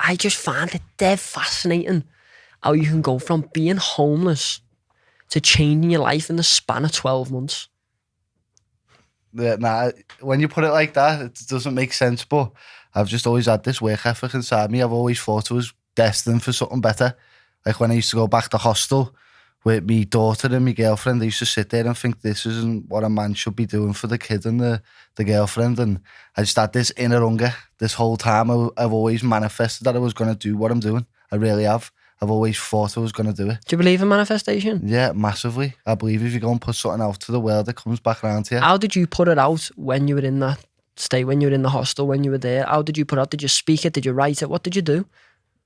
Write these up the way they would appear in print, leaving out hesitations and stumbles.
I just find it dead fascinating how you can go from being homeless to changing your life in the span of 12 months. Yeah, nah, when you put it like that, it doesn't make sense, but I've just always had this work ethic inside me. I've always thought I was destined for something better. Like when I used to go back to hostel with me daughter and my girlfriend, I used to sit there and think this isn't what a man should be doing for the kid and the girlfriend. And I just had this inner hunger this whole time. I've always manifested that I was going to do what I'm doing. I really have. I've always thought I was going to do it. Do you believe in manifestation? Yeah, massively. I believe if you go and put something out to the world, it comes back around to you. How did you put it out when you were in that state, when you were in the hostel, when you were there? How did you put it out? Did you speak it? Did you write it? What did you do?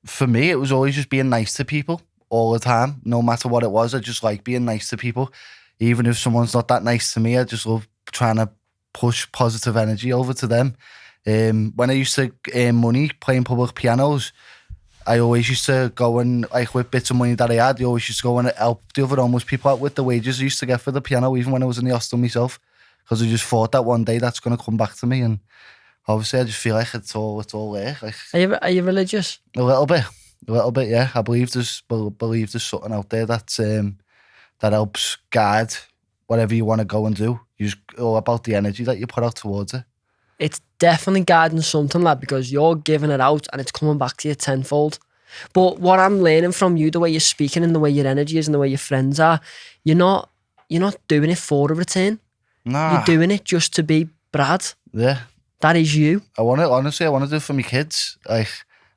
For me, it was always just being nice to people all the time, no matter what it was. I just like being nice to people. Even if someone's not that nice to me, I just love trying to push positive energy over to them. When I used to earn money playing public pianos, I always used to go and, like, with bits of money that I had, I always used to go and help the other homeless people out with the wages I used to get for the piano, even when I was in the hostel myself, because I just thought that one day that's going to come back to me. And obviously I just feel like it's all there. Like, Are you religious? A little bit, yeah. I believe there's something out there that helps guide whatever you want to go and do. It's all about the energy that you put out towards it. It's definitely guiding something, lad, because you're giving it out and it's coming back to you tenfold. But what I'm learning from you, the way you're speaking and the way your energy is and the way your friends are, you're not doing it for a return. Nah. You're doing it just to be Brad. Yeah. That is you. I want to do it for my kids. Like,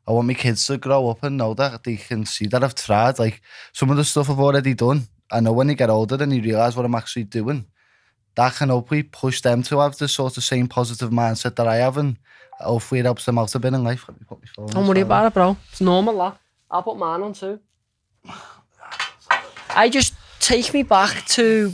I want my kids to grow up and know that they can see that I've tried. Like, some of the stuff I've already done, I know when they get older and they realise what I'm actually doing, that can hopefully push them to have the sort of same positive mindset that I have, and hopefully it helps them out a bit in life. Let me put my phone Don't worry about it, bro. It's normal, lad. I'll put mine on too. I just take me back to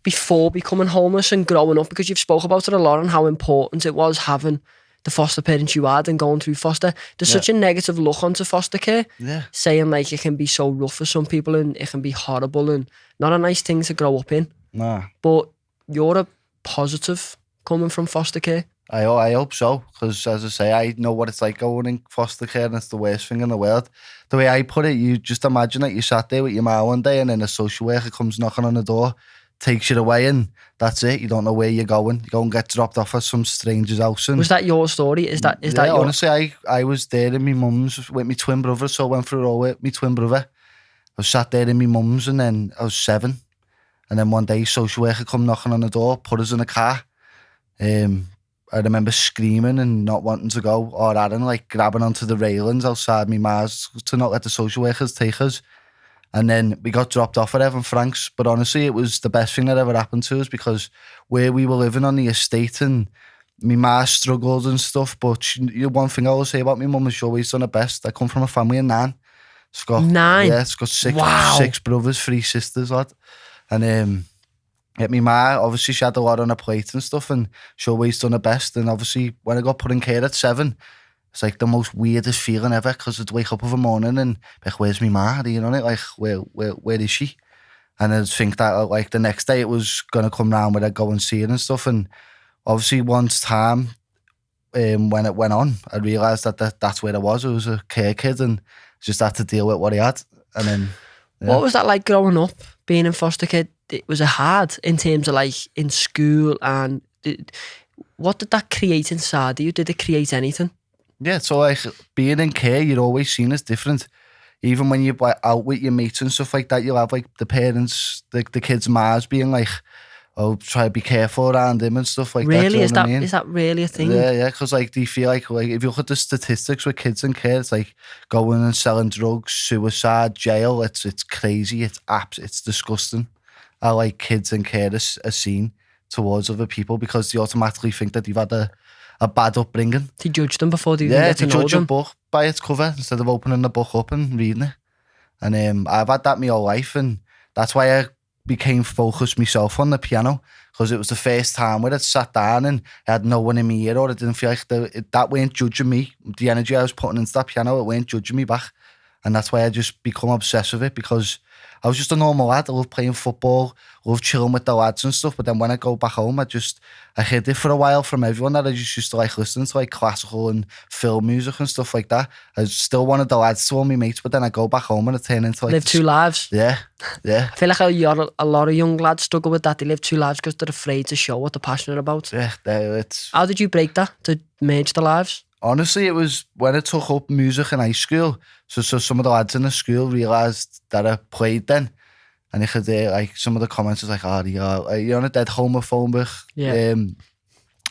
before becoming homeless and growing up, because you've spoke about it a lot and how important it was having the foster parents you had and going through foster. There's such a negative look onto foster care, saying like it can be so rough for some people and it can be horrible and not a nice thing to grow up in. Nah. But you're a positive coming from foster care. I hope so, because as I say, I know what it's like going in foster care, and it's the worst thing in the world. The way I put it, you just imagine that you sat there with your ma one day and then a social worker comes knocking on the door, takes you away, and that's it. You don't know where you're going. You go and get dropped off at some stranger's house. And was that your story? Is that your... Honestly, I was there in my mum's with my twin brother, so I went through it all with my twin brother. I was sat there in my mum's, and then I was 7. And then one day, social worker come knocking on the door, put us in a car. I remember screaming and not wanting to go, or Aaron, like, grabbing onto the railings outside my ma's to not let the social workers take us. And then we got dropped off at Evan Frank's. But honestly, it was the best thing that ever happened to us, because where we were living on the estate, and my ma struggled and stuff. But one thing I always say about my mum is she always done her best. I come from a family of 9. It's got 9? Yeah, it's got 6 brothers, 3 sisters, lad. And my ma, obviously she had a lot on her plate and stuff, and she always done her best. And obviously when I got put in care at 7, it's like the most weirdest feeling ever, because I'd wake up of a morning and like, where's my ma? You know, like, where is she? And I'd think that like the next day it was gonna come round where I'd go and see her and stuff. And obviously once time when it went on, I realised that's where I was. I was a care kid and just had to deal with what I had. And then What was that like growing up, being in foster care? Was it hard in terms of like in school, and what did that create inside of you? Did it create anything? Yeah, so like being in care, you're always seen as different. Even when you're like, out with your mates and stuff like that, you'll have like the parents, the kids' ma's being like, oh, try to be careful around him and stuff like that. Really? Is that really a thing? Yeah, because like they feel like if you look at the statistics with kids in care, it's like going and selling drugs, suicide, jail. It's crazy. It's disgusting how like kids in care are seen towards other people, because they automatically think that they've had a bad upbringing. To judge them before they even get to know them. Yeah, to judge a book by its cover instead of opening the book up and reading it. And I've had that my whole life, and that's why I became focused myself on the piano, because it was the first time where I'd sat down and I had no one in my ear, or I didn't feel like that weren't judging me. The energy I was putting into that piano, it weren't judging me back. And that's why I just become obsessed with it, because I was just a normal lad. I love playing football, love chilling with the lads and stuff. But then when I go back home, I hid it for a while from everyone that I just used to like listening to like classical and film music and stuff like that. I still wanted the lads to all my mates, but then I go back home and I turn into like... Live two lives. Yeah. I feel like a lot of young lads struggle with that. They live two lives because they're afraid to show what they're passionate about. Yeah, it's... How did you break that to merge the lives? Honestly, it was when I took up music in high school. So some of the lads in the school realised that I played then. And you could hear, like, some of the comments was like, oh, you're on a dead homophobic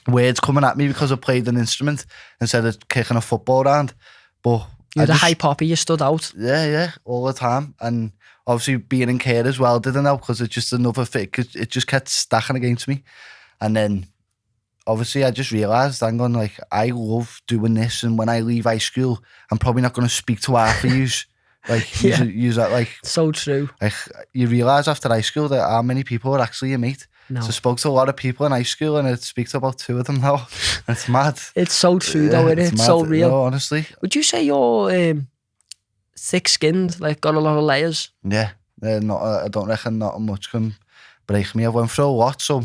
words coming at me because I played an instrument instead of kicking a football around. But you're the high poppy, you stood out. Yeah, all the time. And obviously being in care as well didn't help, because it's just another thing. It just kept stacking against me. And then obviously I just realised, hang on, like, I love doing this, and when I leave high school, I'm probably not going to speak to half of yous. Like, use that, like... So true. Like, you realise after high school that how many people are actually your mate. No. So I spoke to a lot of people in high school, and I speak to about 2 of them now. It's mad. It's so true, though, isn't it? It's so real. No, honestly. Would you say you're thick-skinned, like, got a lot of layers? Yeah. I don't reckon not much can break me. I've went through a lot, so...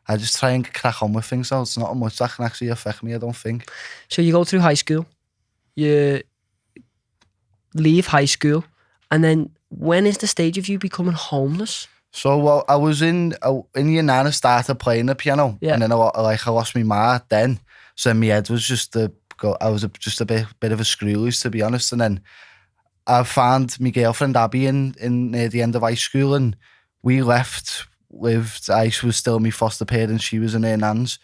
I just try and crack on with things now. It's not much that can actually affect me, I don't think. So you go through high school, you leave high school, and then when is the stage of you becoming homeless? So I was in year 9, I started playing the piano, and then I lost my ma then. So my head was just I was just a bit of a screw loose, to be honest. And then I found my girlfriend Abby in near the end of high school, and we lived. I was still my foster parents, she was in her nan's.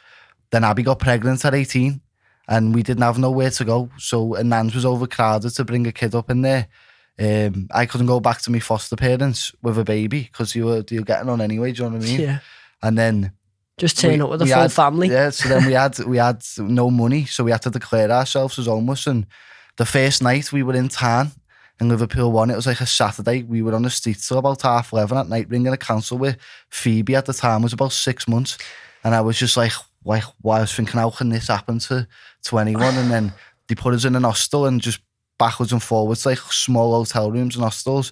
Then Abby got pregnant at 18, and we didn't have nowhere to go, so her nan's was overcrowded to bring a kid up in there. I couldn't go back to my foster parents with a baby because you were getting on anyway, do you know what I mean? Yeah. And then just turn up with the full family. Yeah, so then we had no money, so we had to declare ourselves as homeless. And the first night we were in town in Liverpool 1, it was like a Saturday. We were on the street till about 11:30 at night, ringing a council with Phoebe at the time was about 6 months. And I was just like, why? I was thinking, how can this happen to anyone? And then they put us in an hostel, and just backwards and forwards, like small hotel rooms and hostels.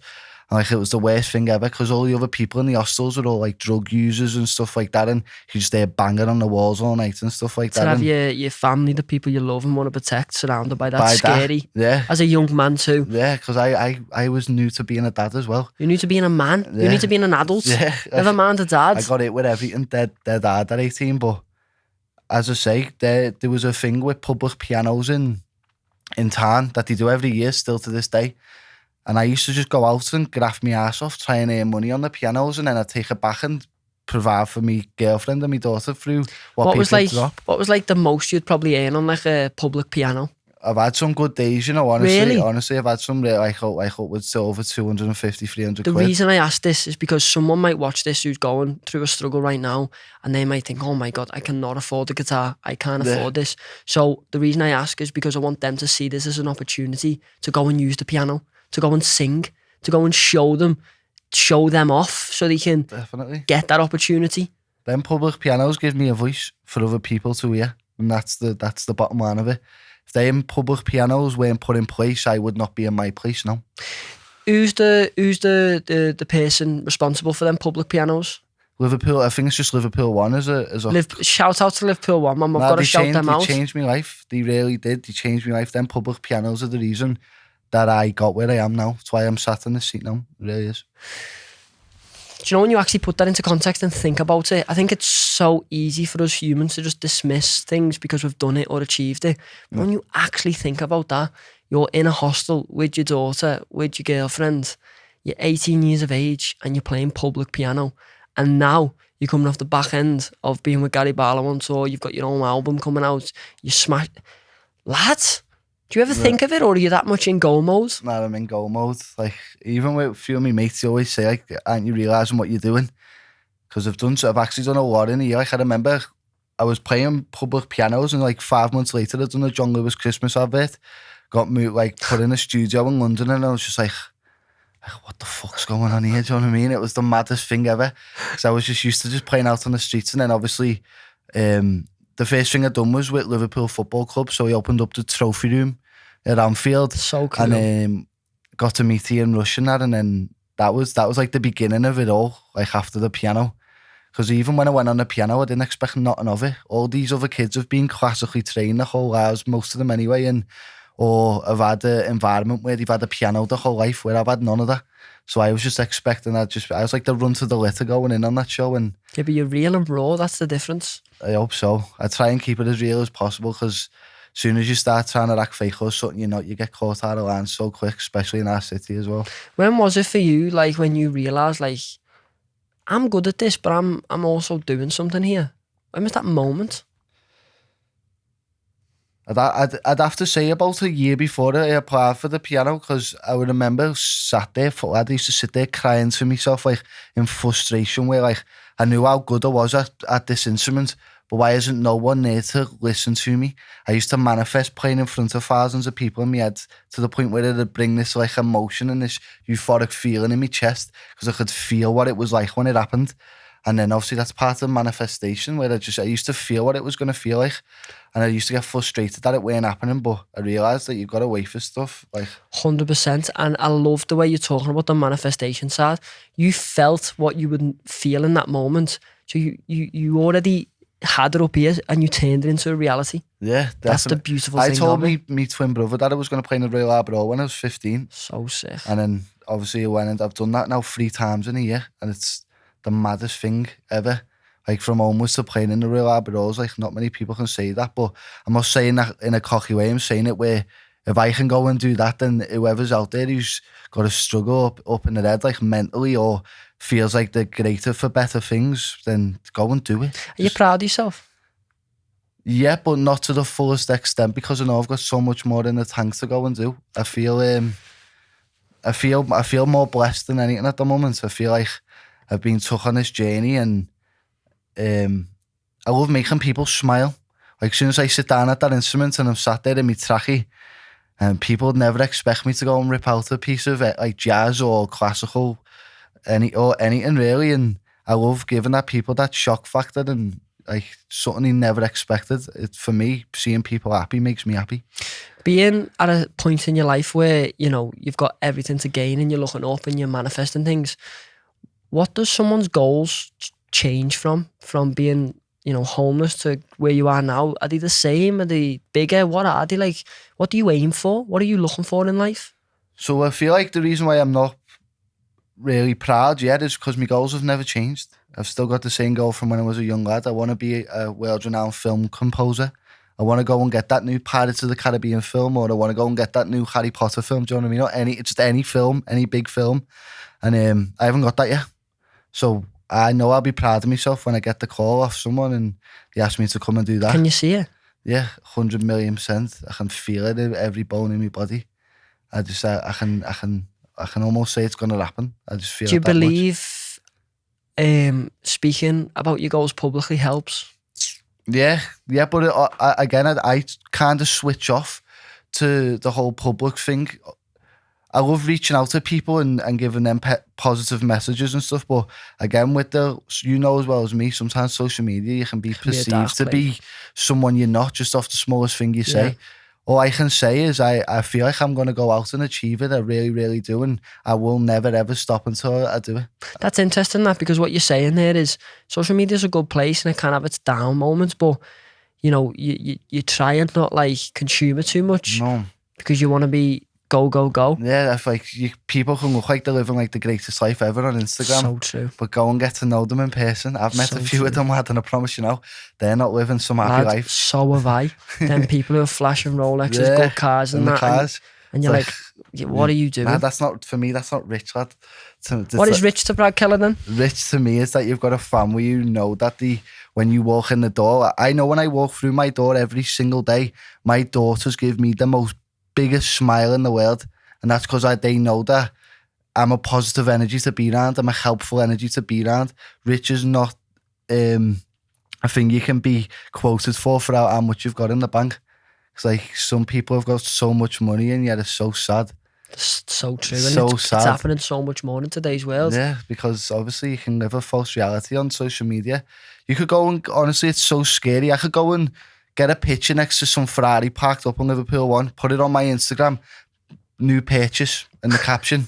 And like, it was the worst thing ever, because all the other people in the hostels were all like drug users and stuff like that, and you just there banging on the walls all night and stuff like that. To have your family, the people you love and want to protect, surrounded by that, scary. Yeah. As a young man too. Yeah, because I was new to being a dad as well. You're new to being a man. Yeah. You're new to being an adult. Yeah. Never mind a dad. I got it with everything dead hard at 18, but as I say, there was a thing with public pianos in town that they do every year still to this day. And I used to just go out and graft my ass off, try and earn money on the pianos, and then I'd take it back and provide for my girlfriend and my daughter through what was people drop. What was like the most you'd probably earn on like a public piano? I've had some good days, you know, honestly. Really? Honestly, I've had some like upwards to over 250, 300 The quid. reason I ask this is because someone might watch this who's going through a struggle right now, and they might think, oh my God, I cannot afford the guitar. I can't afford this. So the reason I ask is because I want them to see this as an opportunity to go and use the piano, to go and sing, to go and show them off so they can get that opportunity. Them public pianos give me a voice for other people to hear, and that's the bottom line of it. If them public pianos weren't put in place, I would not be in my place now. Who's the person responsible for them public pianos? Liverpool, I think it's just Liverpool 1 shout out to Liverpool 1, man. I've got to shout them out. They changed my life. They really did. They changed my life. Them public pianos are the reason that I got where I am now. That's why I'm sat in this seat now. It really is. Do you know, when you actually put that into context and think about it, I think it's so easy for us humans to just dismiss things because we've done it or achieved it. But when you actually think about that, you're in a hostel with your daughter, with your girlfriend, you're 18 years of age and you're playing public piano. And now you're coming off the back end of being with Gary Barlow on tour, you've got your own album coming out, you smash... Lads, do you ever think of it, or are you that much in goal mode? Nah, I'm in goal mode. Like, even with a few of my mates, they always say, like, aren't you realising what you're doing? Because I've actually done a lot in a year. Like, I remember I was playing public pianos, and like 5 months later, I'd done a John Lewis Christmas advert, got moved, like, put in a studio in London, and I was just like, what the fuck's going on here? Do you know what I mean? It was the maddest thing ever. Because I was just used to just playing out on the streets, and then obviously, the first thing I done was with Liverpool Football Club, so we opened up the trophy room at Anfield. So cool. And got to meet her in Russia and that, and then that was like the beginning of it all, like after the piano. Because even when I went on the piano, I didn't expect nothing of it. All these other kids have been classically trained their whole lives, most of them anyway, or have had an environment where they've had a piano their whole life, where I've had none of that. So I was just expecting I was like the run to the litter going in on that show. And yeah, but you're real and raw, that's the difference. I hope so. I try and keep it as real as possible, because as soon as you start trying to act fake or something, you get caught out of line so quick, especially in our city as well. When was it for you, like, when you realised, like, I'm good at this, but I'm also doing something here? When was that moment? I'd have to say about a year before I applied for the piano, because I would remember I used to sit there crying to myself, like, in frustration, where, like, I knew how good I was at this instrument, but why isn't no one there to listen to me? I used to manifest playing in front of thousands of people in my head, to the point where it'd bring this, like, emotion and this euphoric feeling in my chest, because I could feel what it was like when it happened. And then obviously that's part of manifestation, where I used to feel what it was going to feel like. And I used to get frustrated that it weren't happening, but I realised that you've got to wait for stuff. Like 100%. And I love the way you're talking about the manifestation side. You felt what you would feel in that moment. So you already had it up here and you turned it into a reality. Yeah, definitely. That's the beautiful thing. I told me twin brother that I was going to play in the Royal Albert Hall when I was 15. So sick. And then obviously I went, and I've done that now 3 times in a year, and it's the maddest thing ever. Like, from Homeless to playing in the Royal Albert Halls, like, not many people can say that, but I'm not saying that in a cocky way. I'm saying it where if I can go and do that, then whoever's out there who's got a struggle up in their head, like, mentally, or feels like they're greater for better things, then go and do it. Are you proud of yourself? Yeah, but not to the fullest extent, because I know I've got so much more in the tank to go and do. I feel more blessed than anything at the moment. I feel like I've been took on this journey, and I love making people smile. Like, as soon as I sit down at that instrument and I'm sat there in my trackie, and people would never expect me to go and rip out a piece of it, like jazz or classical, anything really. And I love giving that people that shock factor, and like something they never expected. For me, seeing people happy makes me happy. Being at a point in your life where, you've got everything to gain and you're looking up and you're manifesting things, what does someone's goals change from being, homeless to where you are now? Are they the same? Are they bigger? What are they like? What do you aim for? What are you looking for in life? So I feel like the reason why I'm not really proud yet is because my goals have never changed. I've still got the same goal from when I was a young lad. I want to be a world-renowned film composer. I want to go and get that new Pirates of the Caribbean film, or I want to go and get that new Harry Potter film. Do you know what I mean? Just any film, any big film. And I haven't got that yet. So I know I'll be proud of myself when I get the call off someone and they ask me to come and do that. Can you see it? Yeah, 100 million %. I can feel it in every bone in my body. I can almost say it's going to happen. I just feel. Do you believe speaking about your goals publicly helps? Yeah, but I kind of switch off to the whole public thing. I love reaching out to people and giving them positive messages and stuff. But again, with as well as me, sometimes social media, you can be perceived to be someone you're not, just off the smallest thing you say. Yeah. All I can say is I feel like I'm going to go out and achieve it. I really, really do. And I will never, ever stop until I do it. That's interesting, because what you're saying there is social media is a good place and it can have its down moments, but you try and not like consume it too much. No. Because you want to be go. Yeah, that's like people can look like they're living like the greatest life ever on Instagram. So true. But go and get to know them in person. I've met a few of them, lad, and I promise they're not living some happy life. So have I. Them people who are flashing Rolexes, good cars and that. Cars. And you're like, what are you doing? Nah, that's not, for me, that's not rich, lad. What is rich to Brad Kella then? Rich to me is that you've got a family, that when you walk in the door, I know when I walk through my door every single day, my daughters give me the most biggest smile in the world, and that's because they know that I'm a positive energy to be around. I'm a helpful energy to be around. Rich is not a thing you can be quoted for how much you've got in the bank. It's like some people have got so much money and yet it's so sad. It's so true. So it's sad. It's happening so much more in today's world. Yeah, because obviously you can live a false reality on social media. You could go and, honestly, it's so scary. I could go and get a picture next to some Ferrari parked up on Liverpool 1, put it on my Instagram, new purchase, in the caption.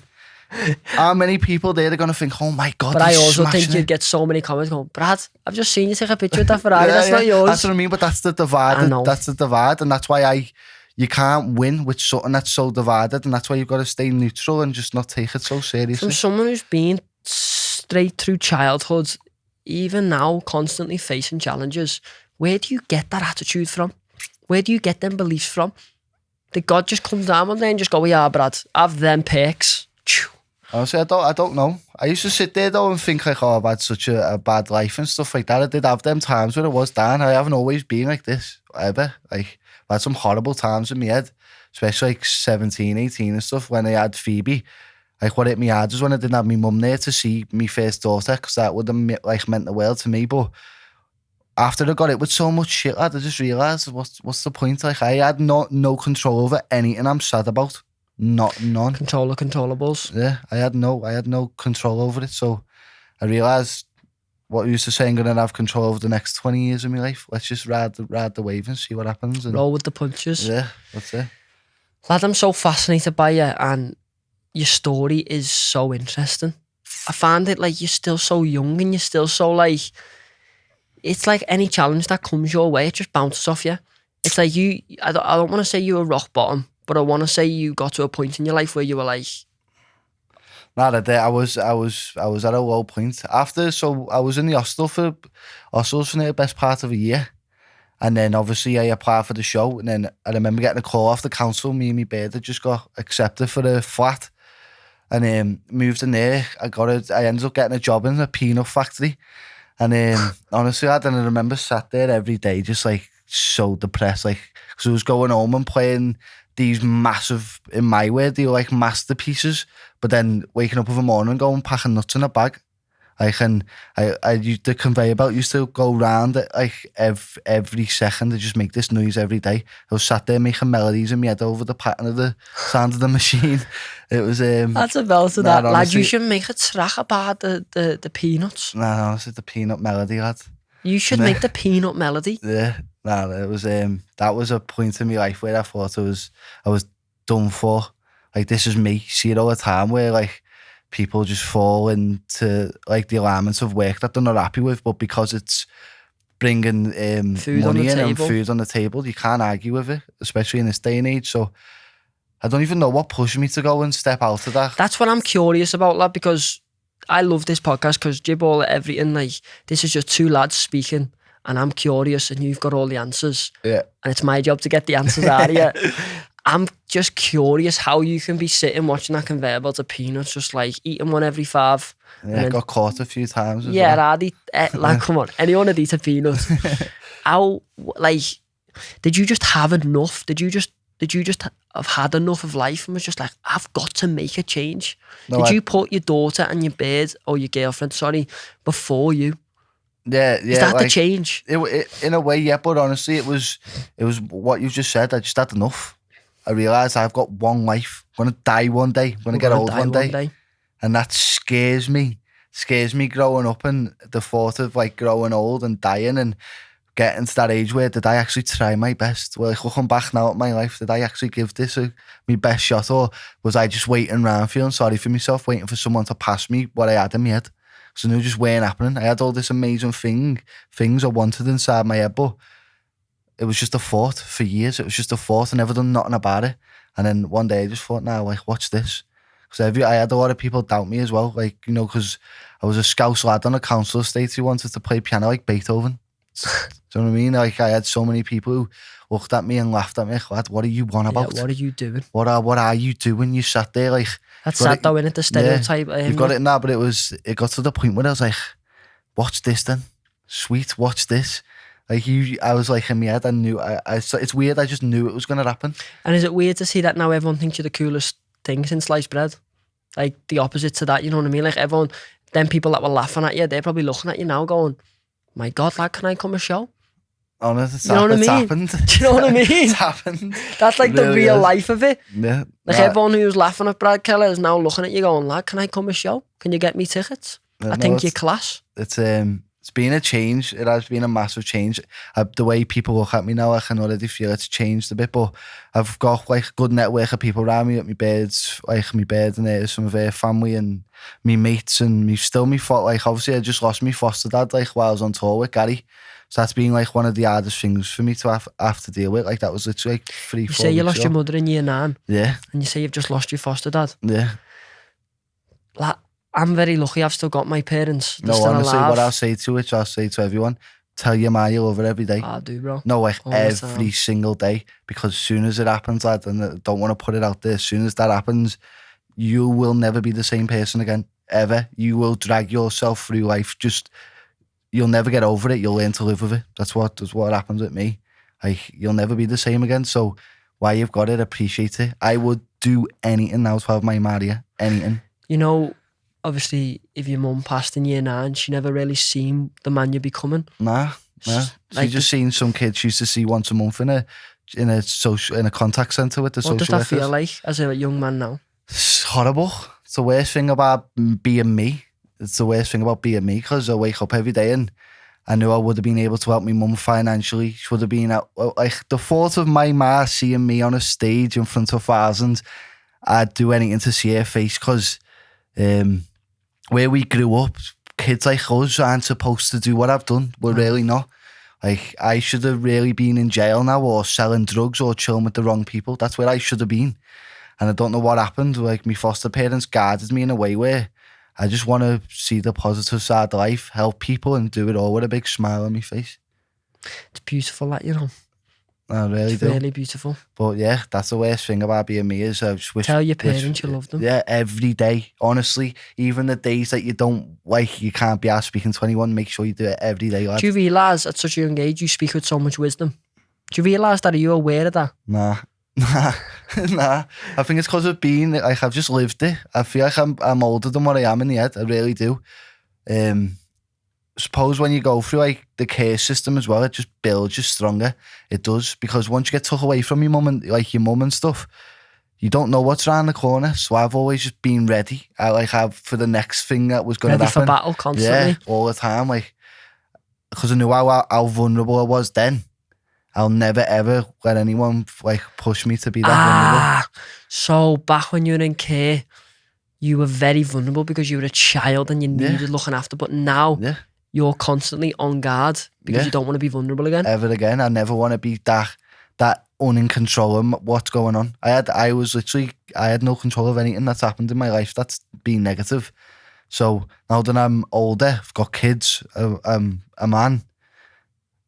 How many people there are going to think, oh my God, But I he's also think smashing you'd it. get so many comments going, Brad, I've just seen you take a picture with that Ferrari. That's not yours. That's what I mean, but that's the divide. I know. That's the divide, and that's why you can't win with something that's so divided, and that's why you've got to stay neutral and just not take it so seriously. From someone who's been straight through childhood, even now constantly facing challenges, where do you get that attitude from? Where do you get them beliefs from? Did God just come down one day and just go, yeah, Brad, have them perks? Honestly, I don't know. I used to sit there though and think like, oh, I've had such a bad life and stuff like that. I did have them times where I was down. I haven't always been like this, ever. Like, I had some horrible times in my head, especially like 17, 18 and stuff when I had Phoebe. Like, what hit me hard was when I didn't have my mum there to see me first daughter, because that would have like meant the world to me. But after I got it with so much shit, lad, I just realised what's the point? Like, I had no control over anything I'm sad about. None. Controllables. Yeah, I had no control over it. So I realised what I used to say, I'm going to have control over the next 20 years of my life. Let's just ride the wave and see what happens. And roll with the punches. Yeah, that's it. Lad, I'm so fascinated by you, and your story is so interesting. I find it like you're still so young and you're still so like, it's like any challenge that comes your way, it just bounces off you. It's like I don't want to say you were rock bottom, but I want to say you got to a point in your life where you were like... Nah, I was at a low point. After, so I was in the hostels for the best part of a year. And then obviously I applied for the show, and then I remember getting a call off the council. Me and my bird had just got accepted for a flat, and moved in there. I ended up getting a job in a peanut factory, and honestly, I remember sat there every day just like so depressed, like, because I was going home and playing these massive, in my way, they were like masterpieces, but then waking up in the morning and going packing nuts in a bag. Like, and the conveyor belt used to go round it like every second. They just make this noise every day. I was sat there making melodies in my head over the pattern of the sound of the machine. It was that's a belt of that. Honestly, lad, you should make a track about the peanuts. Nah, honestly, the peanut melody, lad. You should make the peanut melody. Yeah, nah, it was that was a point in my life where I thought I was done for. Like, this is me. See it all the time where like people just fall into like the alignments of work that they're not happy with, but because it's bringing money in and food on the table, you can't argue with it, especially in this day and age. So I don't even know what pushed me to go and step out of that. That's what I'm curious about, lad, because I love this podcast because Jibble, everything, like, this is just two lads speaking, and I'm curious and you've got all the answers. Yeah. And it's my job to get the answers out of you. I'm just curious how you can be sitting watching that conveyor belt of peanuts, just like eating one every 5. Yeah, I got caught a few times as well. well. I'd eat, like, come on, anyone would eat a peanut. How, like, did you just have enough? Did you just have had enough of life and was just like, I've got to make a change? No, did you put your daughter and your bird, or your girlfriend, sorry, before you? Yeah. Is that like, the change? It, in a way, yeah, but honestly, it was what you just said. I just had enough. I realised I've got one life. I'm going to die one day. I'm going to get old one day. And that scares me. Scares me growing up, and the thought of like growing old and dying and getting to that age where did I actually try my best? Well, like, looking back now at my life, did I actually give this my best shot, or was I just waiting around feeling sorry for myself, waiting for someone to pass me what I had in my head? So it just weren't happening. I had all this amazing things I wanted inside my head, but it was just a thought for years. It was just a thought. I never done nothing about it. And then one day I just thought, nah, like, watch this. Because I had a lot of people doubt me as well. Like, you know, because I was a Scouse lad on a council estate who wanted to play piano like Beethoven. Do you know what I mean? Like, I had so many people who looked at me and laughed at me. Like, lad, what are you on about? Yeah, what are you doing? What are you doing? You sat there like... That's sad though, innit? The stereotype. Yeah, you've got it now, but it got to the point where I was like, watch this then. Sweet, watch this. Like, I was like, in my head, I knew, it's weird, I just knew it was going to happen. And is it weird to see that now everyone thinks you're the coolest thing since sliced bread? Like, the opposite to that, you know what I mean? Like, everyone, them people that were laughing at you, they're probably looking at you now going, my God, lad, can I come a show? Honest, you know what I mean? Happened. Do you know what I mean? It's happened. That's like the real life of it. Yeah. Like, everyone who was laughing at Brad Kella is now looking at you going, lad, can I come a show? Can you get me tickets? I think you're class. It's It's been a change. It has been a massive change. The way people look at me now, I can already feel it's changed a bit. But I've got like a good network of people around me, at my birds, like my bird and some of their family and me mates and me like obviously I just lost my foster dad like while I was on tour with Gary. So that's been like one of the hardest things for me to have to deal with. Like that was literally like 3-4 weeks. You say you lost your mother in year 9. Yeah. And you say you've just lost your foster dad. Yeah. Like, I'm very lucky I've still got my parents. They're No, still honestly, alive. what I'll say to it, I'll say to everyone, tell your ma you love her every day. I do, bro. No, like all the every time. single day. Because as soon as it happens, lad, and I don't want to put it out there, as soon as that happens, you will never be the same person again, ever. You will drag yourself through life. You'll never get over it. You'll learn to live with it. That's what happens with me. Like, you'll never be the same again. So while you've got it, appreciate it. I would do anything now to have my Maria. Anything. You know, obviously, if your mum passed in year 9, she never really seen the man you're becoming. Nah. She just seen some kids she used to see once a month in a contact centre with the social workers. What does that feel like as a young man now? It's horrible. It's the worst thing about being me. It's the worst thing about being me because I wake up every day and I knew I would have been able to help my mum financially. She would have been like the thought of my ma seeing me on a stage in front of thousands. I'd do anything to see her face because where we grew up, kids like us aren't supposed to do what I've done. We're really not. Like, I should have really been in jail now or selling drugs or chilling with the wrong people. That's where I should have been. And I don't know what happened. Like, my foster parents guarded me in a way where I just want to see the positive side of life, help people and do it all with a big smile on my face. It's beautiful, that, you know. I really it's do. Really beautiful. But yeah, that's the worst thing about being me is I just wish... Tell your parents you love them. Yeah, every day. Honestly, even the days that you don't, like, you can't be asked speaking to anyone, make sure you do it every day, lad. Do you realise at such a young age you speak with so much wisdom? Do you realise that? Are you aware of that? Nah. I think it's because of being, like, I've just lived it. I feel like I'm older than what I am in the head. I really do. Suppose when you go through like the care system as well, it just builds you stronger. It does, because once you get took away from your mum and stuff, you don't know what's around the corner. So I've always just been ready. I have for the next thing that was going to happen. Ready for battle constantly. Yeah, all the time. Like, because I knew how vulnerable I was then. I'll never ever let anyone like push me to be that vulnerable. So back when you were in care, you were very vulnerable because you were a child and you needed looking after. But now you're constantly on guard because you don't want to be vulnerable again. Ever again. I never want to be that in control of what's going on. I had no control of anything that's happened in my life that's been negative. So now that I'm older, I've got kids, I'm a man,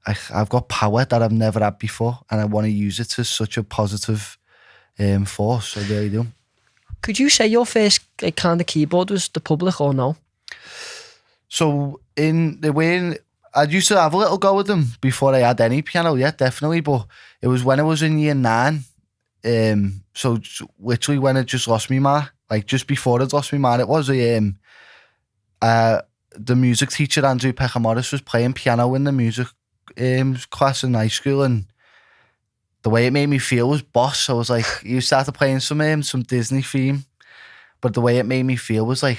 I've got power that I've never had before, and I want to use it to such a positive force. I really do. Could you say your first kind of keyboard was the public or no? So in the way I used to have a little go with them before I had any piano, yeah, definitely. But it was when I was in year 9. So literally when I just lost me ma, like just before I'd lost me ma, it was the music teacher Andrew Pecker Morris was playing piano in the music class in high school, and the way it made me feel was boss. I was like, you started playing some Disney theme, but the way it made me feel was like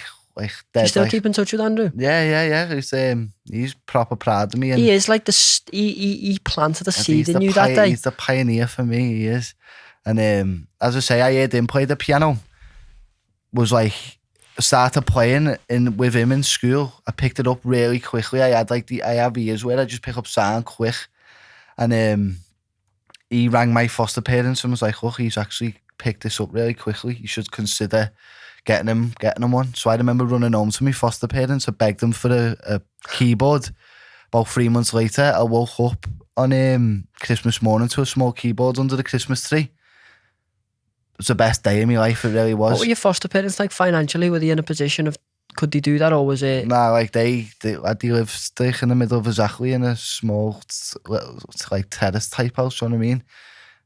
dead. You still keep in touch with Andrew? Yeah. He's proper proud of me. And he is like he planted a seed in you that day. He's the pioneer for me. He is. And as I say, I heard him play the piano. Was like started playing with him in school. I picked it up really quickly. I have years where I just pick up sound quick, and he rang my foster parents and was like, look, he's actually picked this up really quickly. You should consider getting him one. So I remember running home to my foster parents. I begged them for a keyboard. About 3 months later, I woke up on Christmas morning to a small keyboard under the Christmas tree. It was the best day of my life. It really was. What were your foster parents like financially? Were they in a position of, could they do that, or was it? Nah, like they live in the middle of exactly in a small like terrace type house. You know what I mean?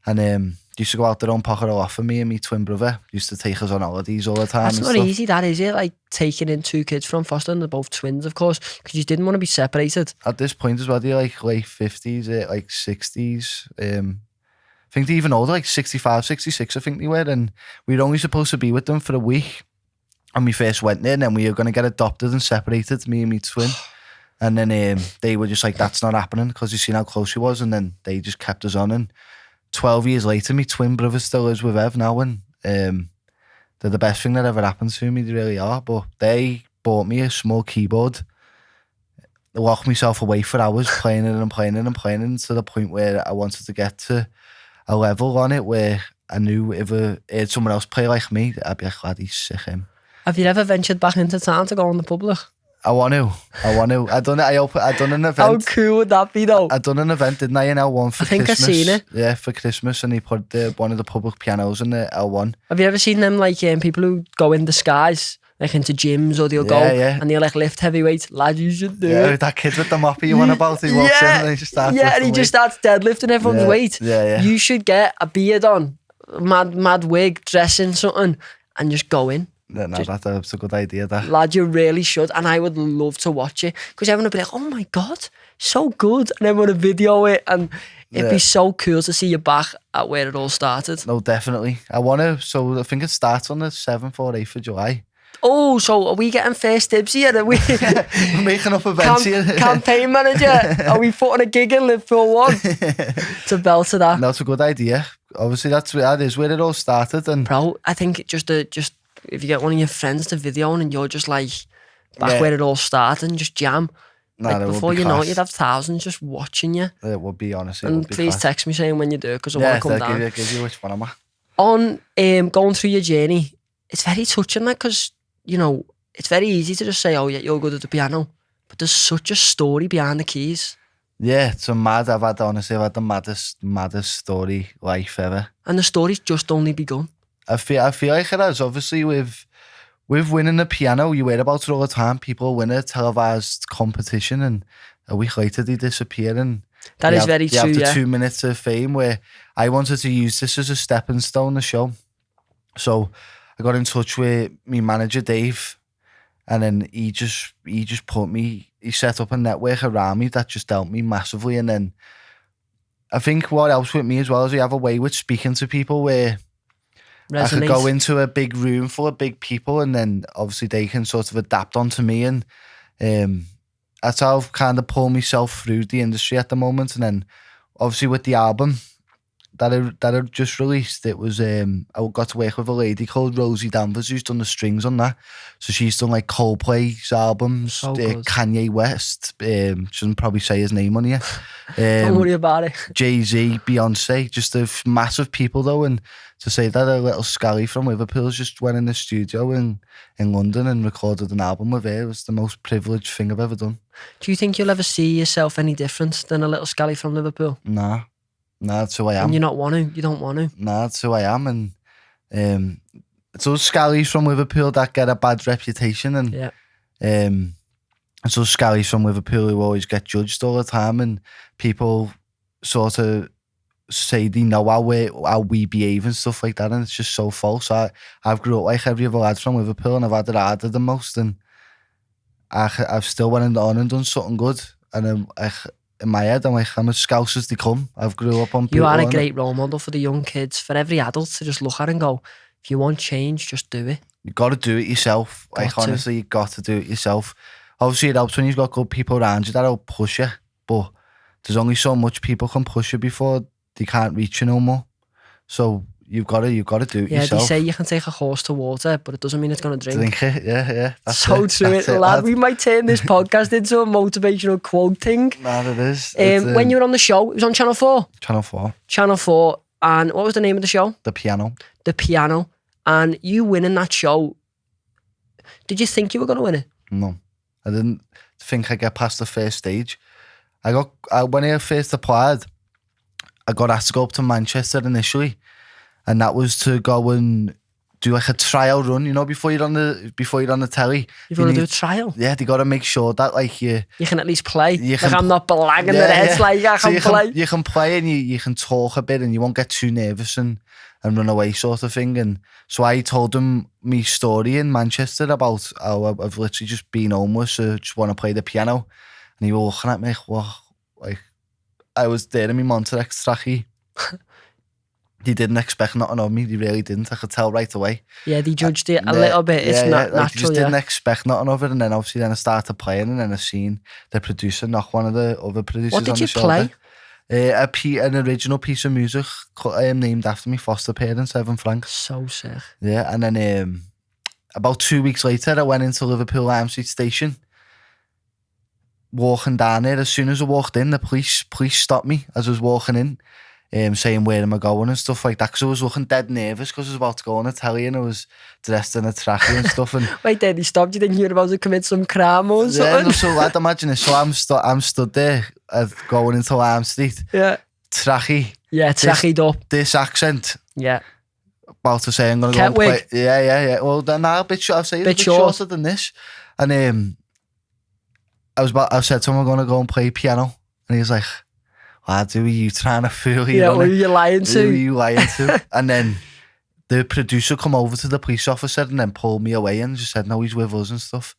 And used to go out their own pocket a lot for me and my twin brother. Used to take us on holidays all the time. That's not easy, that is it? Like taking in 2 kids from foster, and they're both twins, of course, because you didn't want to be separated. At this point as well, they're like late 50s, like 60s. I think they're even older, like 65, 66, I think they were. And we were only supposed to be with them for a week when we first went in, and we were going to get adopted and separated, me and my twin. And then they were just like, that's not happening, because you seen how close he was. And then they just kept us on. And 12 years later, my twin brother still is with Ev now. And they're the best thing that ever happened to me. They really are. But they bought me a small keyboard. I locked myself away for hours playing it and playing it and playing it, to the point where I wanted to get to a level on it where I knew if I heard someone else play like me, I'd be like, glad he's sick him. Have you ever ventured back into town to go in the public? I want to. I done an event. How cool would that be though? I done an event, didn't I, in L1 for Christmas? I think I've seen it. Yeah, for Christmas, and he put one of the public pianos in the L1. Have you ever seen them, like, people who go in disguise, like into gyms, or they'll go and they'll like lift heavy weights? Lad, you should do it. That kid with the moppy you want about, he walks in and he just starts and he just starts deadlifting everyone's weight. You should get a beard on, mad wig, dressing something, and just go in. No, that's a good idea, that. Lad, you really should. And I would love to watch it, because everyone would be like, oh my God, so good. And everyone would video it, and it'd be so cool to see you back at where it all started. No, definitely. I want to. So I think it starts on the 7th or 8th of July. Oh, so are we getting first dibs here? Are we We're making up events here. Campaign manager? Are we putting a gig in Liverpool 1? To bell to that. No, it's a good idea. Obviously, that is where it all started. And bro, I think just if you get one of your friends to video and you're just like back where it all started and just jam. Before you know it, you'd have thousands just watching you. It would be, honestly. And please text me saying when you do, because I want to come down. Give you which one am I? On going through your journey, it's very touching, like, because, you know, it's very easy to just say, oh yeah, you're good at the piano, but there's such a story behind the keys. Yeah, it's a mad. I've had the maddest story life ever. And the story's just only begun. I feel like it has. Obviously, with winning the piano, you hear about it all the time. People win a televised competition, and a week later they disappear. And that is very true. After 2 minutes of fame, where I wanted to use this as a stepping stone, the show. So I got in touch with my manager Dave, and then he just he set up a network around me that just helped me massively. And then I think what helps with me as well is we have a way with speaking to people where I could go into a big room full of big people, and then obviously they can sort of adapt onto me, and that's how I've kind of pulled myself through the industry at the moment. And then obviously with the album that I just released, it was I got to work with a lady called Rosie Danvers, who's done the strings on that. So she's done like Coldplay's albums, Kanye West, shouldn't probably say his name on here. Don't worry about it. Jay-Z, Beyonce, just a massive people though. And to say that a little scally from Liverpool just went in the studio in London and recorded an album with her, was the most privileged thing I've ever done. Do you think you'll ever see yourself any different than a little scally from Liverpool? Nah, that's who I am. And you don't want to? Nah, that's who I am. And it's those scallies from Liverpool that get a bad reputation, and it's those scallies from Liverpool who always get judged all the time, and people sort of say they know how we behave and stuff like that, and it's just so false. I've grew up like every other lad from Liverpool, and I've had it harder than most, and I've still went on and done something good, and in my head, I'm as Scouse as they come. I've grew up on people. You are a great role model for the young kids, for every adult to just look at and go, if you want change, just do it. You got to do it yourself. Honestly, you got to do it yourself. Obviously, it helps when you've got good people around you that'll push you, but there's only so much people can push you before they can't reach you no more. So you've got to do it yourself. Yeah, they say you can take a horse to water, but it doesn't mean it's going to drink. Drink it, yeah. That's so true, lad. We might turn this podcast into a motivational quote thing. Man, it is. When you were on the show, it was on Channel 4? Channel 4. And what was the name of the show? The Piano. And you winning that show, did you think you were going to win it? No. I didn't think I'd get past the first stage. When I first applied, I got asked to go up to Manchester initially, and that was to go and do like a trial run, before you're on the telly. You've got to do a trial? Yeah, they got to make sure that like you can at least play. I'm not blagging their heads like I can play. You can play and you can talk a bit, and you won't get too nervous and run away sort of thing. And so I told them my story in Manchester about how I've literally just been homeless, so just want to play the piano. And he was looking at me like, what? Like, I was there in my Monterex trackie. they didn't expect nothing of me. They really didn't. I could tell right away. Yeah, they judged it a little bit. It's not Like, natural. they just didn't expect nothing of it, and then obviously I started playing, and then I seen the producer knock one of the other producers What did on you the shoulder. play? An original piece of music named after me foster parents, Evan Frank. So sick. Yeah, and then about 2 weeks later, I went into Liverpool Lime Street Station. Walking down there, as soon as I walked in, the police stopped me as I was walking in, saying where am I going and stuff like that. Because I was looking dead nervous because I was about to go on a telly and I was dressed in a trackie and stuff. And Wait, then he stopped you thinking you were about to commit some crime or something? yeah, no, so I'd imagine it. So I'm stood there going into Lime Street. Yeah. Trackie. Yeah, trackied up. This accent. Yeah. About to say I'm going to go and Ketwig. play. Yeah. Well, then now a bit short. I'd say it's a bit shorter than this. And I said to him, I'm going to go and play piano. And he was like, lad, who are you trying to fool? Yeah, who are you lying to? Who are you lying to? And then the producer come over to the police officer and then pulled me away and just said, no, he's with us and stuff.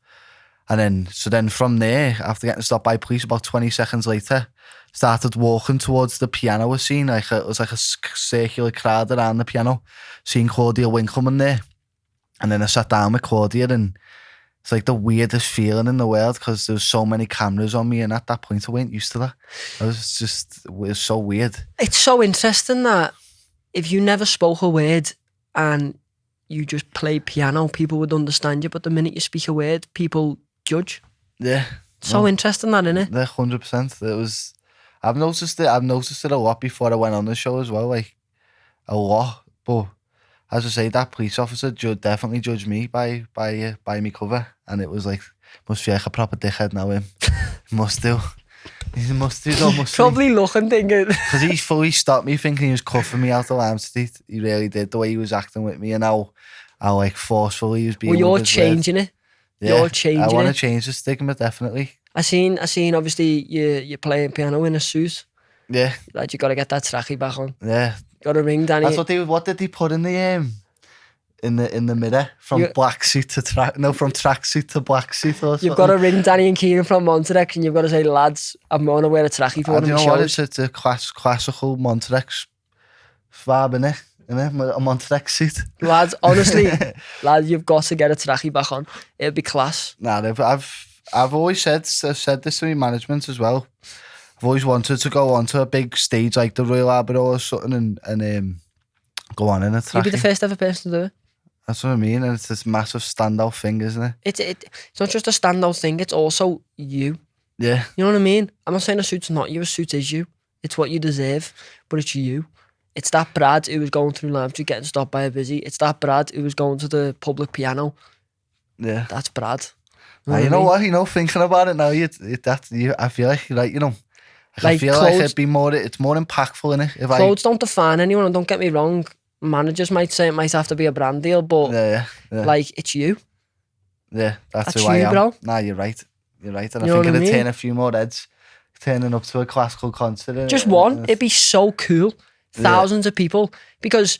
And then from there, after getting stopped by police, about 20 seconds later, started walking towards the piano I seen. It was like a circular crowd around the piano. Seen Claudia Winkleman there. And then I sat down with Claudia, and it's like the weirdest feeling in the world because there was so many cameras on me, and at that point I weren't used to that. It was so weird. It's so interesting that if you never spoke a word and you just played piano, people would understand you, but the minute you speak a word, people judge. Yeah. So interesting that, isn't it? Yeah, 100%. It was. I've noticed it a lot before I went on the show as well, like a lot. But as I say, that police officer definitely judged me by me cover, and it was like, must feel like a proper dickhead now. Him, must do. He must do. Though, must probably looking, thinking because he fully stopped me, thinking he was cuffing me out of Lime Street. He really did. The way he was acting with me, and how like forceful he was being. Well, you're changing it. Yeah, you're changing it. I want to change the stigma, definitely. I seen obviously you're playing piano in a suit. Yeah. Like you got to get that trackie back on. Yeah. Got to ring Danny. That's what did they put in the mirror from black suit to from track suit to black suit or something. You've got to ring Danny and Kieran from Monterey, and you've got to say, lads, I'm going to wear a trackie for one of the shows. You know what? It's a classical Monterey vibe, innit? A Monterey suit. Lads, honestly, lads, you've got to get a trackie back on. It'll be class. Nah, I've always said this to my management as well. I've always wanted to go onto a big stage like the Royal Albert or something and go on in a trackie. You'll be the first ever person to do it. That's what I mean, and it's this massive standout thing, isn't it? It's not just a standout thing, it's also you. Yeah. You know what I mean? I'm not saying a suit's not you, a suit is you. It's what you deserve, but it's you. It's that Brad who was going through Lime Street getting stopped by a busy. It's that Brad who was going to the public piano. Yeah. That's Brad. You know what? Thinking about it now, I feel like, I feel like it's more impactful, innit? Clothes don't define anyone, and don't get me wrong, managers might say it might have to be a brand deal, but like, it's you. Yeah, that's who I am. Bro. Nah, you're right. And I think it'd turn a few more heads turning up to a classical concert. Just one, it'd be so cool. Thousands of people, because,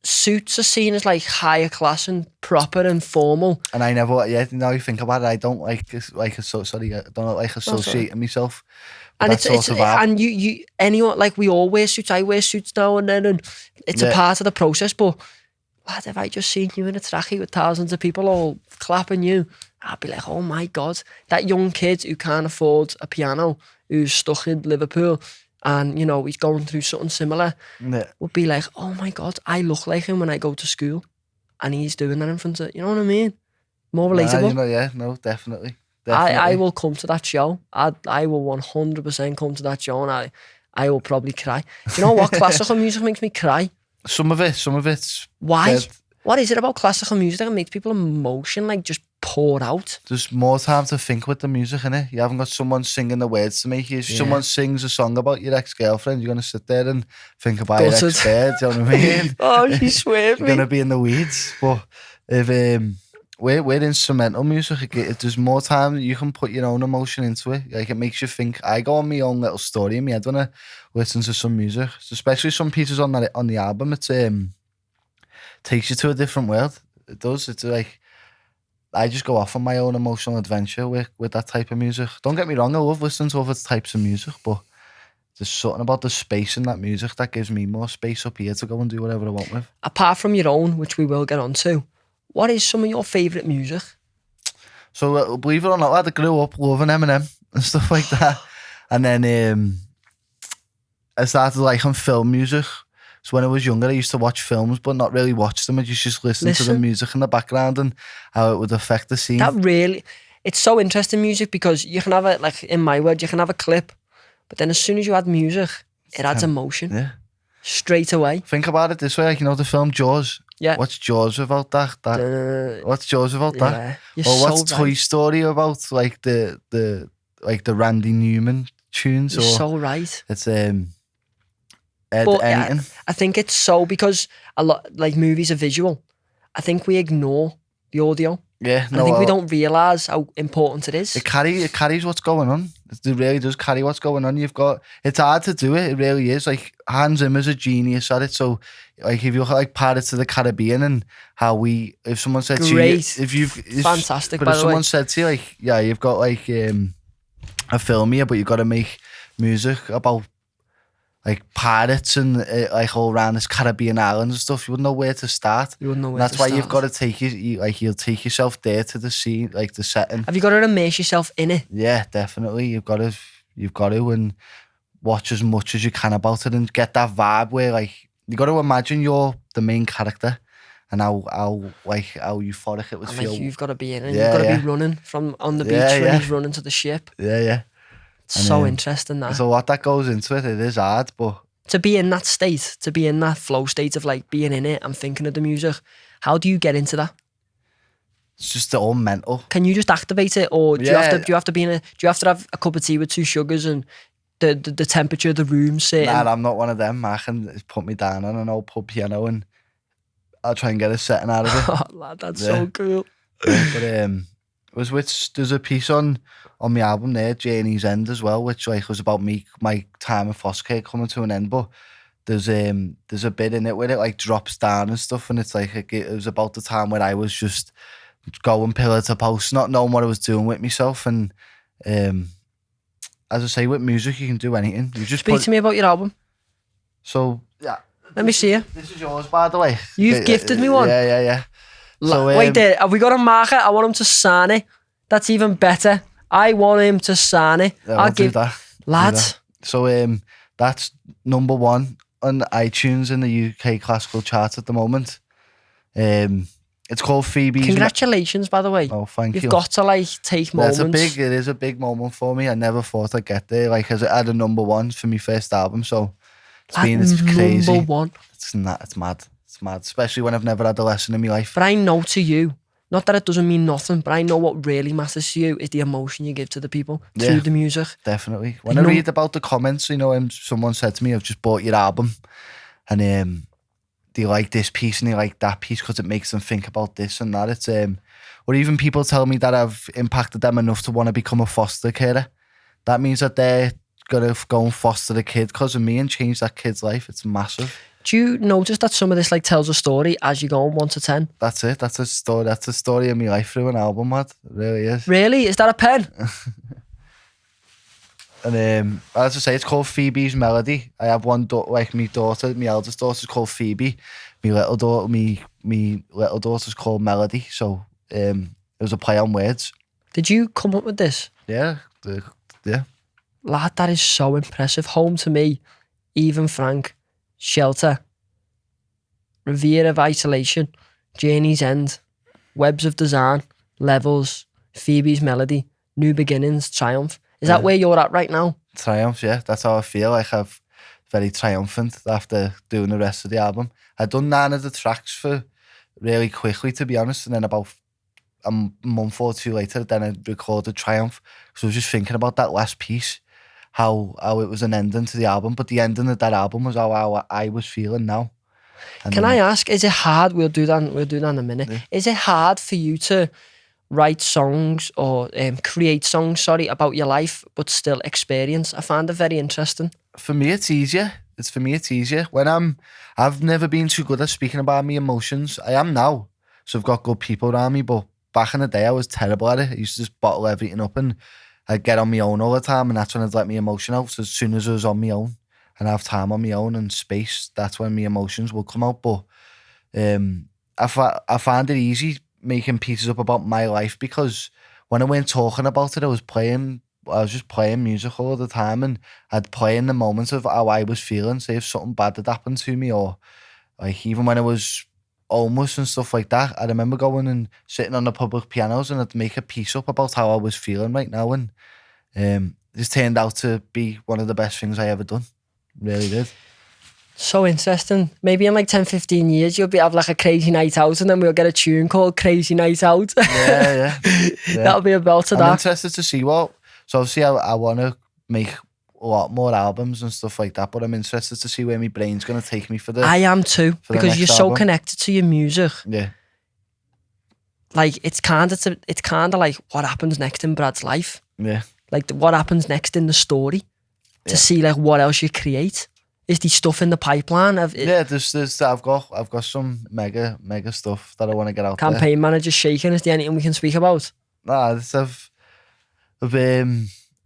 suits are seen as like higher class and proper and formal. And I never, now you think about it, I don't associate myself. And anyone, like, we all wear suits. I wear suits now and then, and it's a part of the process. But what if I just seen you in a trackie with thousands of people all clapping you? I'd be like, oh my God, that young kid who can't afford a piano, who's stuck in Liverpool, and he's going through something similar, would be like, oh my God, I look like him when I go to school, and he's doing that in front of, you know what I mean? More relatable. Definitely. I will come to that show. I will 100% come to that show, and I will probably cry. Do you know what? Classical music makes me cry. Some of it's why? What is it about classical music that makes people emotion like just pour out? There's more time to think with the music, innit? You haven't got someone singing the words to make you. If someone sings a song about your ex-girlfriend, you're going to sit there and think about your ex-bird, do you know what I mean? Oh, she swears me. You're going to be in the weeds. But if we're instrumental music, there's more time you can put your own emotion into it. Like, it makes you think. I go on my own little story in my head when I listen to some music, especially some pieces on the album. It takes you to a different world. It does. It's like, I just go off on my own emotional adventure with that type of music. Don't get me wrong, I love listening to other types of music, but there's something about the space in that music that gives me more space up here to go and do whatever I want with. Apart from your own, which we will get onto, what is some of your favourite music? So believe it or not, lad, I grew up loving Eminem and stuff like that. And then I started liking film music. So when I was younger, I used to watch films, but not really watch them. I just listen to the music in the background and how it would affect the scene. It's so interesting, music, because you can have it, like in my word, you can have a clip, but then as soon as you add music, it adds emotion. Yeah. Straight away. Think about it this way, like, you know, the film Jaws. Yeah. What's Jaws without that? What's Jaws without that? Or what's Toy Story about? Like the Randy Newman tunes. You're so right. It's anything. I think it's so, because a lot, like, movies are visual. I think we ignore the audio. Yeah, I think we don't realise how important it is. It carries what's going on. It really does carry what's going on. It's hard to do it. It really is. Like, Hans Zimmer's a genius at it. So, like, if you look at like Pirates of the Caribbean and how if someone said Great. to you, Fantastic. But by if the way, someone said to you, like, yeah, you've got like a film here, but you've got to make music about like pirates and like all around this Caribbean islands and stuff, you wouldn't know where to start. That's why you've got to take you'll take yourself there to the scene, like the setting. Have you got to immerse yourself in it? Yeah, definitely. You've got to and watch as much as you can about it and get that vibe where, like, you got to imagine you're the main character and how euphoric it would feel. Like, you've got to be in it. You've got to be running from on the beach when he's running to the ship. Yeah. It's so interesting, that. There's a lot that goes into it. It is hard, but to be in that state, to be in that flow state of like being in it and thinking of the music, how do you get into that? It's just all mental. Can you just activate it, or do you have to have a cup of tea with 2 sugars and the temperature of the room set? Nah, I'm not one of them. I can put me down on an old pub piano and I'll try and get a setting out of it. Oh, lad, that's so cool. But there's a piece on my album there, Journey's End, as well, which like was about my time in foster care coming to an end. But there's a bit in it where it like drops down and stuff, and it's like it was about the time when I was just going pillar to post, not knowing what I was doing with myself. And as I say, with music you can do anything. You just speak to me about your album. So yeah, let me see it. This is yours, by the way. You've gifted me one. Yeah. So, wait there, have we got a marker? I want him to sign it. That's even better. I want him to sign it. Yeah, I'll give that. Lads. So that's number 1 on iTunes in the UK classical charts at the moment. It's called Phoebe's. Congratulations, by the way. Oh, thank you. You've got to like take moments. It is a big moment for me. I never thought I'd get there. Like, as I had a number 1 for my first album, so it's crazy. Number 1. It's mad. It's mad, especially when I've never had a lesson in my life. But I know, to you, not that it doesn't mean nothing, but I know what really matters to you is the emotion you give to the people, through the music. Definitely. When I read about the comments, someone said to me, I've just bought your album, and they like this piece and they like that piece because it makes them think about this and that. It's or even people tell me that I've impacted them enough to want to become a foster carer. That means that they're going to go and foster the kid because of me and change that kid's life. It's massive. Do you notice that some of this like tells a story as you go on 1 to 10? That's it. That's a story. That's a story of my life through an album, man. It really is. Really? Is that a pen? And as I say, it's called Phoebe's Melody. I have one like my daughter, my eldest daughter's called Phoebe. My little daughter's called Melody. So it was a play on words. Did you come up with this? Yeah. Lad, that is so impressive. Home to Me, Even Frank, Shelter, Revere of Isolation, Journey's End, Webs of Design, Levels, Phoebe's Melody, New Beginnings, Triumph. Is that where you're at right now? Triumph, yeah. That's how I feel. Like, I'm very triumphant after doing the rest of the album. I'd done 9 of the tracks for really quickly, to be honest, and then about a month or 2 later, then I recorded Triumph. So I was just thinking about that last piece, how it was an ending to the album, but the ending of that album was how I was feeling now. And Can I ask, is it hard? We'll do that in a minute. Yeah. Is it hard for you to write songs or create songs, about your life, but still experience? I find it very interesting. For me, it's easier. It's easier. When I've never been too good at speaking about my emotions. I am now. So I've got good people around me, but back in the day, I was terrible at it. I used to just bottle everything up, and I'd get on my own all the time, and that's when I'd let my emotion out. So as soon as I was on my own and have time on my own and space, that's when my emotions will come out. But I find it easy making pieces up about my life, because when I weren't talking about it, I was just playing music all the time, and I'd play in the moments of how I was feeling. Say if something bad had happened to me, or like even when I was homeless and stuff like that, I remember going and sitting on the public pianos and I'd make a piece up about how I was feeling right now, and this turned out to be one of the best things I ever done. Really did. So interesting. Maybe in like 10, 15 years, you'll have like a crazy night out, and then we'll get a tune called Crazy Night Out. Yeah. That'll be a belt to that. I'm interested to see what. So obviously, I want to make a lot more albums and stuff like that, but I'm interested to see where my brain's going to take me for the. I am too, because you're so album. connected to your music. Yeah. Like it's kind of like what happens next in Brad's life. Yeah. Like what happens next in the story, to see like what else you create. Is the stuff in the pipeline? There's I've got some mega stuff that I want to get out there. Campaign manager shaking. Is there anything we can speak about? Nah, Is the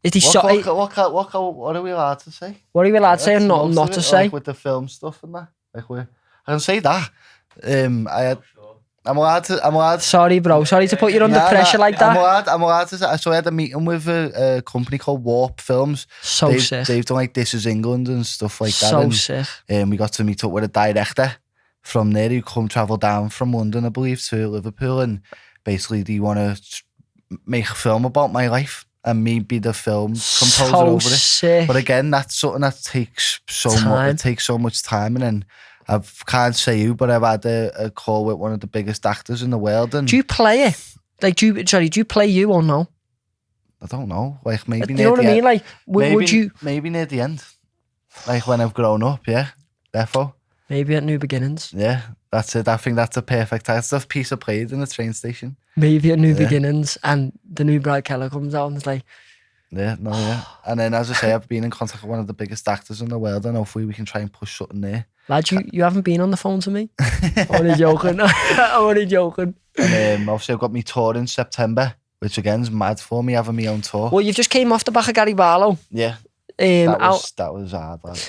what are we allowed to say? What are we allowed to say and not to say? Like with the film stuff and that. I can say that. I'm allowed to. Sorry, bro. Sorry to put you under pressure like that. I'm allowed to say. So I had a meeting with a company called Warp Films. Sick. They've done like This Is England and stuff like that. So sick. We got to meet up with a director from there who travel down from London, I believe, to Liverpool, and basically they want to make a film about my life and me be the film composer over it. Sick. But again, that's something that takes so much. It takes so much time, and then. I can't say who, but I've had a call with one of the biggest actors in the world. And do you play it? Like, do you play you or no? I don't know. Like maybe. You know what I mean? Like, would you? Maybe near the end, like when I've grown up. Yeah, therefore. Maybe at New Beginnings. Yeah, that's it. I think that's a perfect title. It's a piece of played in the train station. Maybe at New Beginnings, and the new Brad Kella comes out and it's like. Yeah. And then, as I say, I've been in contact with one of the biggest actors in the world, and hopefully we can try and push something there. Lad, you haven't been on the phone to me? I'm only joking. I'm only joking. And obviously I've got me tour in September, which again is mad for me, having my own tour. Well, you've just came off the back of Gary Barlow. Yeah. That was hard, lad.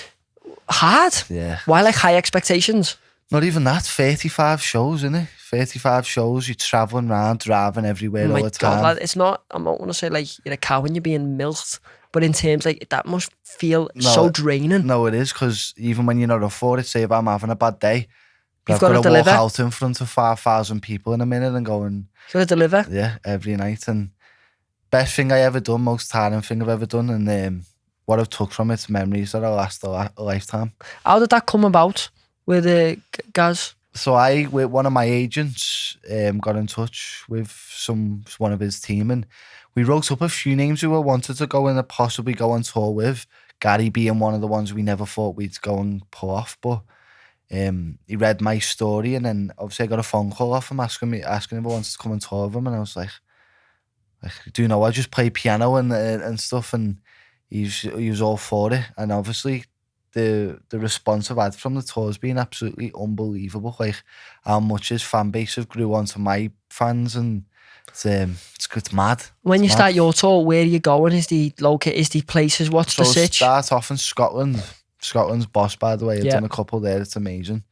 Hard? Yeah. Why like high expectations? Not even that. 35 shows, innit? 35 shows. You're travelling around, driving everywhere all the time. God, lad, it's not, I don't want to say like you're a cow when you're being milked, but in terms like that must feel so draining. No, it is, because even when you're not up for it, say if I'm having a bad day, I've got to deliver. Walk out in front of 5,000 people in a minute and go and... You've got to deliver. Yeah, every night. And best thing I ever done, most tiring thing I've ever done, and what I've took from it's memories that'll last a lifetime. How did that come about with Gaz? So with one of my agents, got in touch with one of his team, and we wrote up a few names who I wanted to go and possibly go on tour with. Gary being one of the ones we never thought we'd go and pull off, but he read my story, and then obviously I got a phone call off him asking if I wanted to come and tour with him, and I was like, do you know, I just play piano and stuff, and he was all for it, and obviously the response I've had from the tour has been absolutely unbelievable. Like how much his fan base have grew onto my fans, and it's mad. When you start your tour, where are you going? Is the places? What's the sitch? Start off in Scotland. Scotland's boss, by the way. I've done a couple there. It's amazing.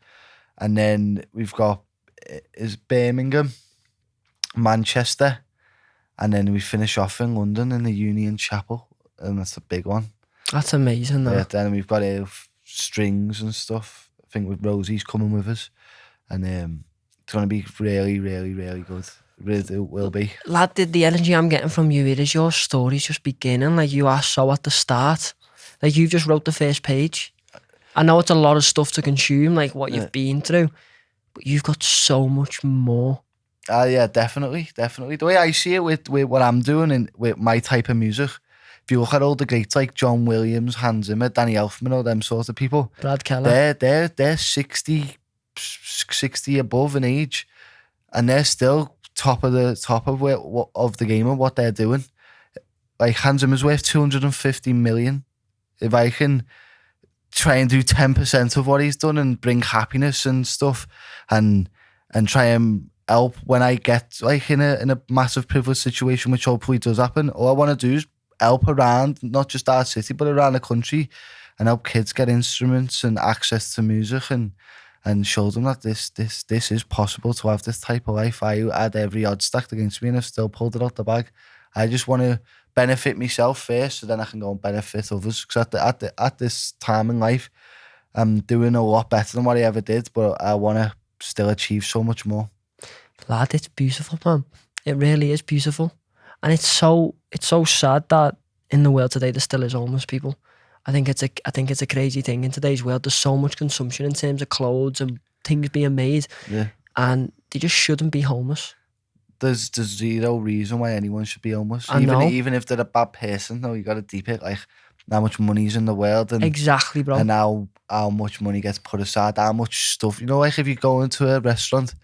And then we've got Birmingham, Manchester, and then we finish off in London in the Union Chapel, and that's a big one. That's amazing, though. Yeah, then we've got strings and stuff. I think with Rosie's coming with us, and it's going to be really, really, really good. Really, it will be. Lad, the energy I'm getting from you, it is your story's just beginning. Like, you are so at the start. Like, you just wrote the first page. I know it's a lot of stuff to consume, like what you've been through, but you've got so much more. Yeah, definitely. The way I see it with what I'm doing and with my type of music, if you look at all the greats like John Williams, Hans Zimmer, Danny Elfman, all them sort of people, Brad Kella, they're 60 above in age, and they're still top of the game of what they're doing. Like Hans Zimmer's worth 250 million. If I can try and do 10% of what he's done and bring happiness and stuff, and try and help when I get like in a massive privileged situation, which hopefully does happen. All I want to do is help around, not just our city, but around the country, and help kids get instruments and access to music, and show them that this is possible to have this type of life. I had every odds stacked against me and I've still pulled it out the bag. I just want to benefit myself first, so then I can go and benefit others. Because at this time in life, I'm doing a lot better than what I ever did, but I want to still achieve so much more. Lad, it's beautiful, man. It really is beautiful. And it's so sad that in the world today there still is homeless people. I think it's a crazy thing in today's world. There's so much consumption in terms of clothes and things being made. Yeah. And they just shouldn't be homeless. There's zero reason why anyone should be homeless. I know. Even if they're a bad person, though, you got to deep it, like how much money's in the world, and exactly, bro. And how much money gets put aside, how much stuff, like if you go into a restaurant,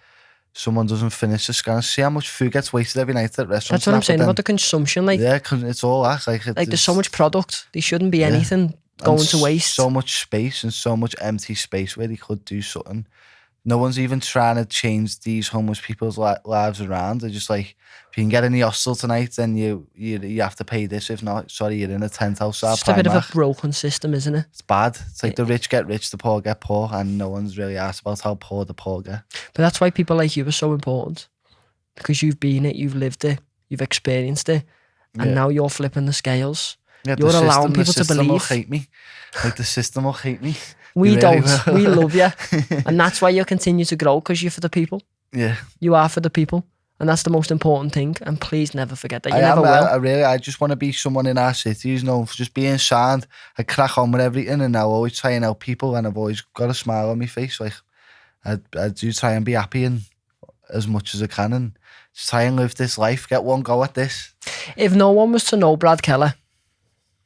someone doesn't finish the scan, see how much food gets wasted every night at restaurants. That's what I'm saying about the consumption, like. Yeah, cause it's all that. Like there's so much product. There shouldn't be anything going to waste. So much space and so much empty space where they could do something. No one's even trying to change these homeless people's lives around. They're just like, if you can get in the hostel tonight, then you have to pay this. If not, sorry, you're in a tent outside. It's just a bit of a broken system, isn't it? It's bad. It's like the rich get rich, the poor get poor, and no one's really asked about how poor the poor get. But that's why people like you are so important, because you've been it, you've lived it, you've experienced it, and now you're flipping the scales. Yeah, you're allowing people to believe. The system will hate me. Like the system will hate me. We don't. We love you. And that's why you'll continue to grow, because you're for the people. Yeah. You are for the people. And that's the most important thing. And please never forget that. You never will. I just want to be someone in our city who's known for just being sound. I crack on with everything, and I always try and help people, and I've always got a smile on my face. Like I do try and be happy and as much as I can, and just try and live this life, get one go at this. If no one was to know Brad Kella,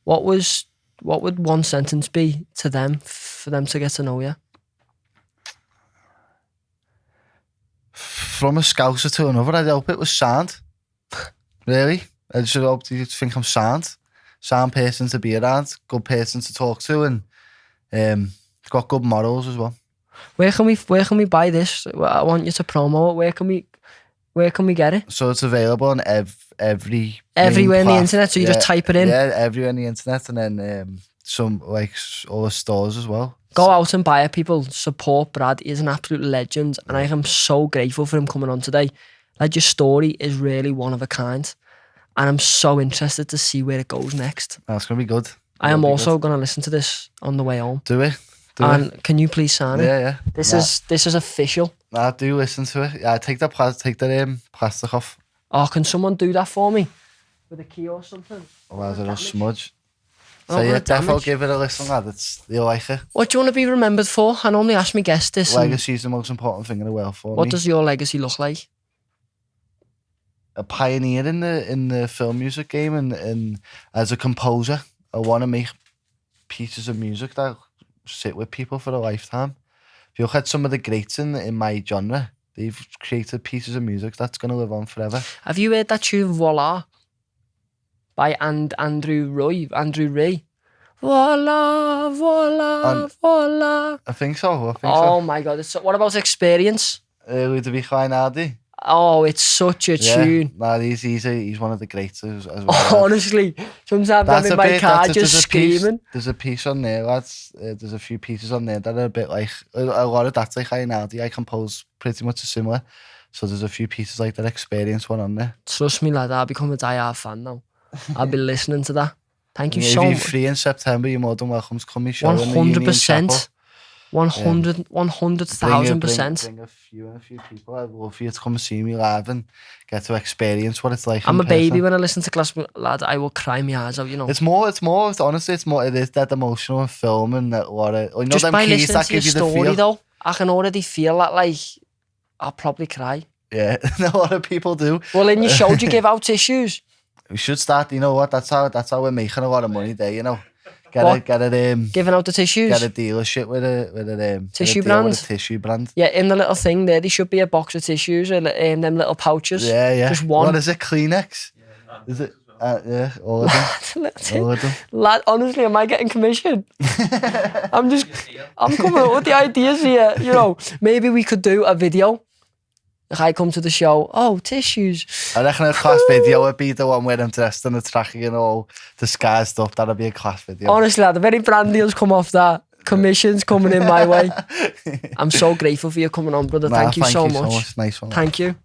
what would one sentence be to them, for them to get to know you? From a Scouser to another, I'd hope it was sound. Really? I just hope you think I'm sound. Sound person to be around, good person to talk to, and got good morals as well. Where can we buy this? I want you to promo it. Where can we get it? So it's available on everywhere in the internet. So you just type it in. Yeah, everywhere on the internet, and then some like all the stores as well. Go out and buy it, people. Support Brad. He's an absolute legend, and I am so grateful for him coming on today. Like, your story is really one of a kind, and I'm so interested to see where it goes next. That's gonna be good. I am also gonna listen to this on the way home. Do it. Can you please sign it? Yeah. This is official. I do listen to it. Yeah, take that plastic off. Oh, can someone do that for me with a key or something? Or it'll smudge. So yeah, definitely give it a listen, lad. You'll like it. What do you want to be remembered for? I normally ask my guests this. Legacy is the most important thing in the world for me. What does your legacy look like? A pioneer in the film music game, and as a composer, I want to make pieces of music that sit with people for a lifetime. If you look at some of the greats in my genre, they've created pieces of music that's going to live on forever. Have you heard that tune Voila by Andrew Ray? Voila, voila, voila. I think so. Oh my God. What about Experience? Ludovic Einaudi. Oh, it's such a tune. Nah, he's one of the greats as well. Honestly, sometimes I'm in my car just screaming. There's a piece on there, lads. There's a few pieces on there that are a bit like, a lot of that's like Einaudi. I compose pretty much similar. So there's a few pieces like that Experience one on there. Trust me, lad, I'll become a die-hard fan now. I'll be listening to that. Thank you so much. If you're free in September, you're more than welcome to come to show 100%. 100,000%. Bring a few people. I'd love for you to come and see me live and get to experience what it's like. I'm a baby when I listen to classical, lad. I will cry my eyes out, you know. It's more, honestly, it is that emotional in film, and that what it, just them by listening to your story, though, I can already feel that, like, I'll probably cry. Yeah, a lot of people do. Well, in your show, do you give out tissues? We should start, you know what, that's how we're making a lot of money there, you know. Get it giving out the tissues. Get a dealership with a tissue brand. With a tissue brand. Yeah, in the little thing there should be a box of tissues and them little pouches. Yeah. Just one. What is it? Kleenex? Is it? Yeah, all of them. All of them. Lad, honestly, am I getting commission? I'm coming up with the ideas here. You know, maybe we could do a video Like I come to the show, oh, tissues. I reckon a class video would be the one where I'm dressed in a tracking and all disguised up. That'd be a class video. Honestly, lad, if any brand deals come off that, commissions coming in my way. I'm so grateful for you coming on, brother. Thank you so much. Nice one. Thank you.